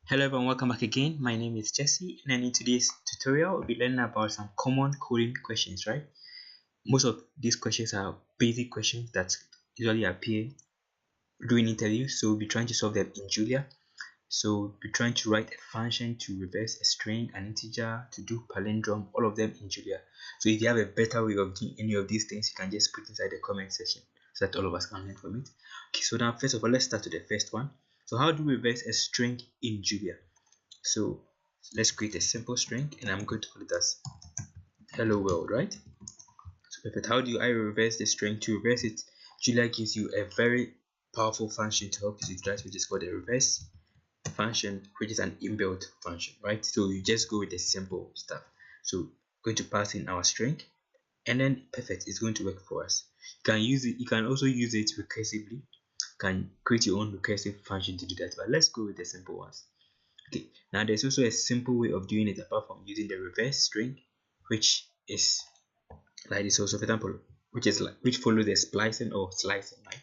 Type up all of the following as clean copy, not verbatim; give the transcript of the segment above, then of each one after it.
Hello everyone, welcome back again. My name is Jesse, and then in today's tutorial we'll be learning about some common coding questions, right? Most of these questions are basic questions that usually appear during interviews, so we'll be trying to solve them in Julia. So we'll be trying to write a function to reverse a string, an integer, to do palindrome, all of them in Julia. So if you have a better way of doing any of these things, you can just put inside the comment section so that all of us can learn from it. Okay, so now first of all, let's start with the first one. So how do we reverse a string in Julia? So let's create a simple string, and I'm going to call it as hello world, right? So perfect. How do I reverse the string? To reverse it, Julia gives you a very powerful function to help you with that, which is called a reverse function, which is an inbuilt function, right? So you just go with the simple stuff. So going to pass in our string, and then perfect, it's going to work for us. You can use it, you can also use it recursively. You can create your own recursive function to do that, but let's go with the simple ones. Okay, now there's also a simple way of doing it apart from using the reverse string, which is like this also, for example, which follows the splicing or slicing, right?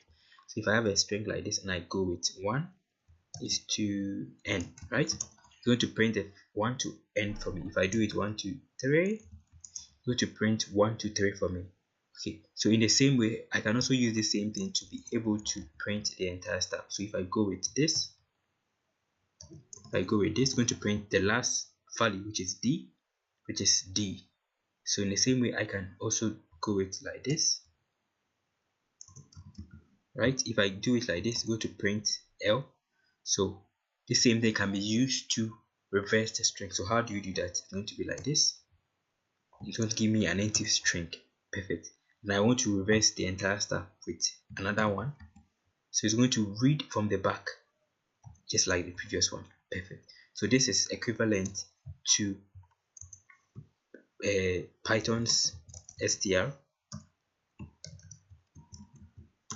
So if I have a string like this and I go with 1 is to n, right? It's going to print a 1 to n for me. If I do it 1 2 3, it's going to print 1 2 3 for me. Okay, so in the same way, I can also use the same thing to be able to print the entire stuff. So if I go with this, it's going to print the last value, which is d, So in the same way, I can also go with like this, right? If I do it like this, go to print l. So the same thing can be used to reverse the string. So how do you do that? It's going to be like this. It's going to give me an empty string. Perfect. And I want to reverse the entire stuff with another one. So it's going to read from the back, just like the previous one. Perfect. So this is equivalent to Python's str,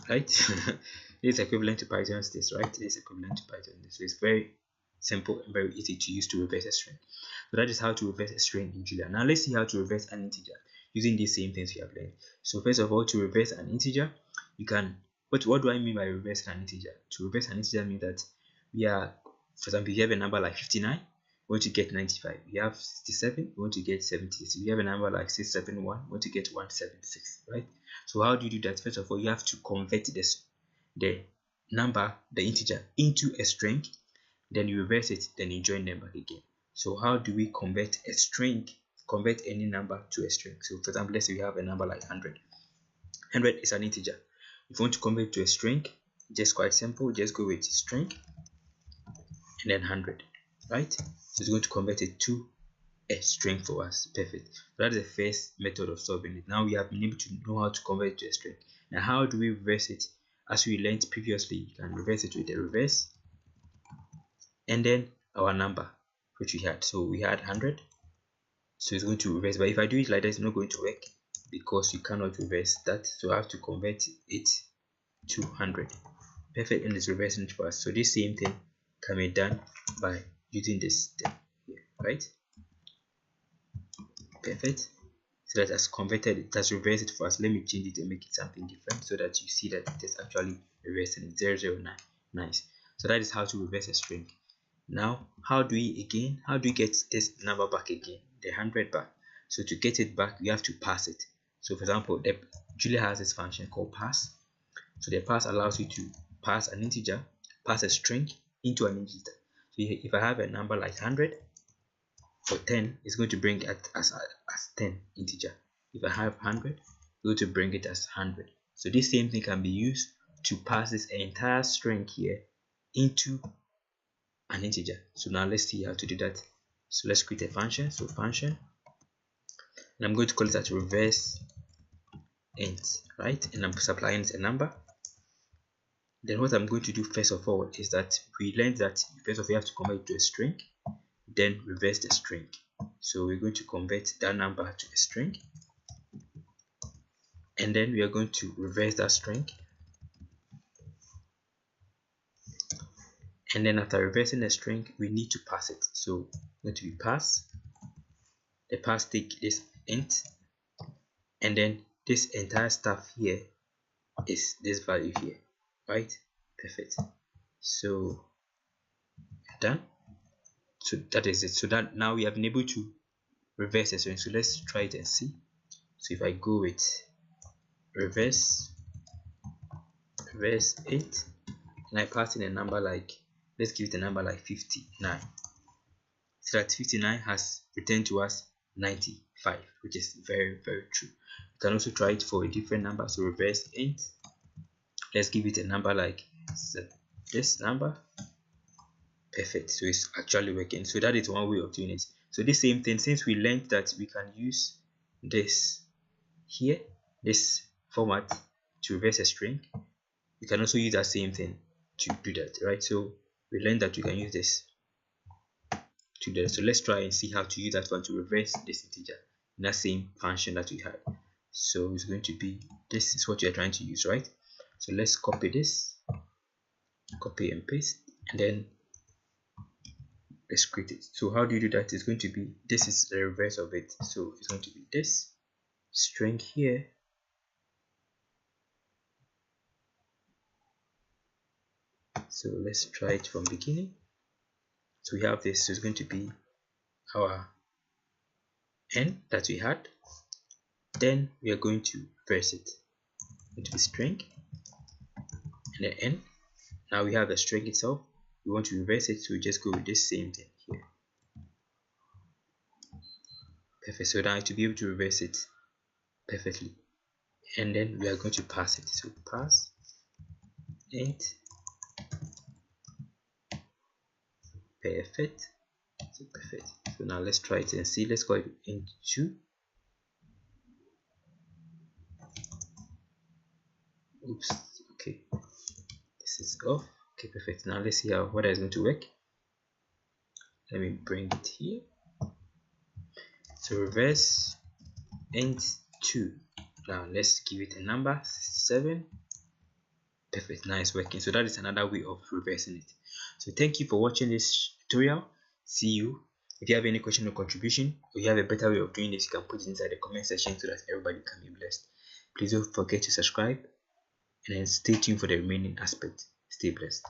right? It's equivalent to Python's this, right? It's equivalent to Python this. So it's very simple and very easy to use to reverse a string. So that is how to reverse a string in Julia. Now let's see how to reverse an integer using these same things we have learned. So first of all, to reverse an integer, you can, what do I mean by reversing an integer? To reverse an integer means that we are, for example, if you have a number like 59, we want to get 95. We have 67, we want to get 76. We have a number like 671, we want to get 176, right? So how do you do that? First of all, you have to convert the number, the integer, into a string, then you reverse it, then you join them back again. So how do we convert a string, convert any number to a string? So for example, let's say we have a number like 100. 100 is an integer. If you want to convert it to a string, just quite simple, just go with string and then 100, right? So it's going to convert it to a string for us. Perfect. So that's the first method of solving it. Now we have been able to know how to convert it to a string. Now how do we reverse it? As we learned previously, you can reverse it with a reverse and then our number, which we had. So we had 100, so it's going to reverse. But if I do it like that, it's not going to work because you cannot reverse that. So I have to convert it to 100. Perfect, and it's reversing it for us. So this same thing can be done by using this step here, right? Perfect. So that has converted, it has reversed it for us. Let me change it and make it something different so that you see that it is actually reversing it. 009. Nice. So that is how to reverse a string. Now how do we get this number back again, the 100 back? So to get it back, you have to pass it. So for example, Julia has this function called pass. So the pass allows you to pass an integer, pass a string into an integer. So if I have a number like 100 for 10, it's going to bring it as 10 integer. If I have 100, it's going to bring it as 100. So this same thing can be used to pass this entire string here into an integer. So now let's see how to do that. So let's create a function. So function, and I'm going to call it as reverse int, right? And I'm supplying it a number. Then what I'm going to do first of all is that we learned that first of all you have to convert it to a string, then reverse the string. So we're going to convert that number to a string, and then we are going to reverse that string. And then after reversing the string, we need to pass it. So going to be pass. The pass take this int, and then this entire stuff here is this value here, right? Perfect. So done. So that is it. So that now we have been able to reverse a string. So let's try it and see. So if I go with reverse 8 and I pass in a number like, let's give it a number like 59, so that 59 has returned to us 95, which is very true. You can also try it for a different number. So reverse int, let's give it a number like this number. Perfect. So it's actually working. So that is one way of doing it. So this same thing, since we learned that we can use this here, this format, to reverse a string, we can also use that same thing to do that, right? So we learned that we can use this to do that. So let's try and see how to use that one to reverse this integer in that same function that we had. So it's going to be, this is what you're trying to use, right? So let's copy this, copy and paste, and then let's create it. So how do you do that? It's going to be, this is the reverse of it. So it's going to be this string here, so let's try it from beginning. So we have this, so it's going to be our n that we had, then we are going to reverse it into the string and the n. Now we have the string itself, we want to reverse it, so we just go with this same thing here. Perfect. So now to be able to reverse it perfectly, and then we are going to pass it. So pass int, perfect. So perfect. So now let's try it and see. Let's call it int2. Oops, okay, this is off. Okay, perfect. Now let's see how what is going to work. Let me bring it here. So reverse int2. Now let's give it a number 7. Perfect. Now it's working. So that is another way of reversing it. So thank you for watching this tutorial. See you. If you have any question or contribution, or you have a better way of doing this, you can put it inside the comment section so that everybody can be blessed. Please don't forget to subscribe, and then stay tuned for the remaining aspect. Stay blessed.